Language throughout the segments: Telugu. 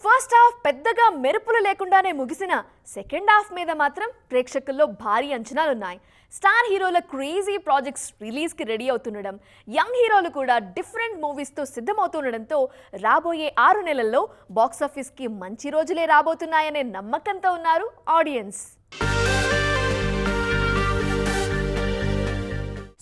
ఫస్ట్ హాఫ్ పెద్దగా మెరుపులు లేకుండానే ముగిసిన సెకండ్ హాఫ్ మీద మాత్రం ప్రేక్షకుల్లో భారీ అంచనాలున్నాయి. స్టార్ హీరోల క్రేజీ ప్రాజెక్ట్స్ రిలీజ్కి రెడీ అవుతుండడం, యంగ్ హీరోలు కూడా డిఫరెంట్ మూవీస్తో సిద్ధమవుతుండడంతో రాబోయే 6 నెలల్లో బాక్సాఫీస్కి మంచి రోజులే రాబోతున్నాయనే నమ్మకంతో ఉన్నారు ఆడియన్స్.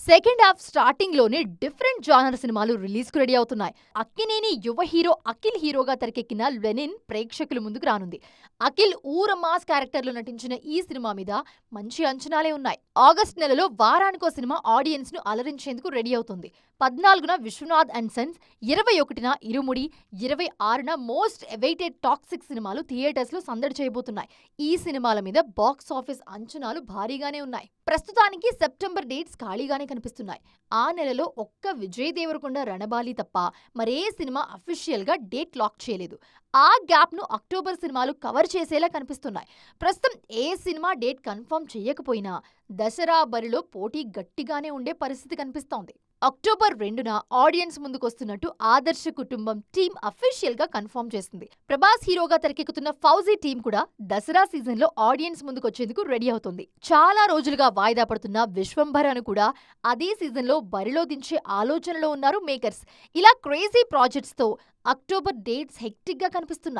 సెకండ్ హాఫ్ స్టార్టింగ్ లోనే డిఫరెంట్ జానర్ సినిమాలు రిలీజ్ కు రెడీ అవుతున్నాయి. అక్కినేని యువ హీరో అఖిల్ హీరోగా తెరకెక్కిన లెనిన్ ప్రేక్షకుల ముందుకు రానుంది. అఖిల్ ఊర మాస్ క్యారెక్టర్ లో నటించిన ఈ సినిమా మీద మంచి అంచనాలే ఉన్నాయి. ఆగస్ట్ నెలలో వారానికో సినిమా ఆడియన్స్ ను అలరించేందుకు రెడీ అవుతుంది. 14న విశ్వనాథ్ అండ్ సన్స్, 21న ఇరుముడి, 26న మోస్ట్ అవైటెడ్ టాక్సిక్ సినిమాలు థియేటర్స్ లో సందడి చేయబోతున్నాయి. ఈ సినిమాల మీద బాక్స్ ఆఫీస్ అంచనాలు భారీగానే ఉన్నాయి. ప్రస్తుతానికి సెప్టెంబర్ డేట్స్ ఖాళీగానే కనిపిస్తున్నాయి. ఆ నెలలో ఒక్క విజయ్ దేవరకొండ రణబాలి తప్ప మరే సినిమా అఫీషియల్ గా డేట్ లాక్ చేయలేదు. ఆ గ్యాప్ ను అక్టోబర్ సినిమాలు కవర్ చేసేలా కనిపిస్తున్నాయి. ప్రస్తుతం ఏ సినిమా డేట్ కన్ఫర్మ్ చేయకపోయినా దసరా బరిలో పోటీ గట్టిగానే ఉండే పరిస్థితి కనిపిస్తోంది. అక్టోబర్ 2న ఆడియన్స్ ముందుకొస్తున్నట్టు ఆదర్శ కుటుంబం టీం అఫీషియల్ గా కన్ఫర్మ్ చేసింది. ప్రభాస్ హీరోగా తెరకెక్కుతున్న ఫౌజీ టీం కూడా దసరా సీజన్ లో ఆడియన్స్ ముందుకొచ్చేందుకు రెడీ అవుతుంది. చాలా రోజులుగా వాయిదా పడుతున్న విశ్వంభరను కూడా అదే సీజన్ లో బరిలో దించే ఆలోచనలో ఉన్నారు మేకర్స్. ఇలా క్రేజీ ప్రాజెక్ట్స్ తో అక్టోబర్ డేట్స్ హెక్టిక్ గా కనిపిస్తున్నాయి.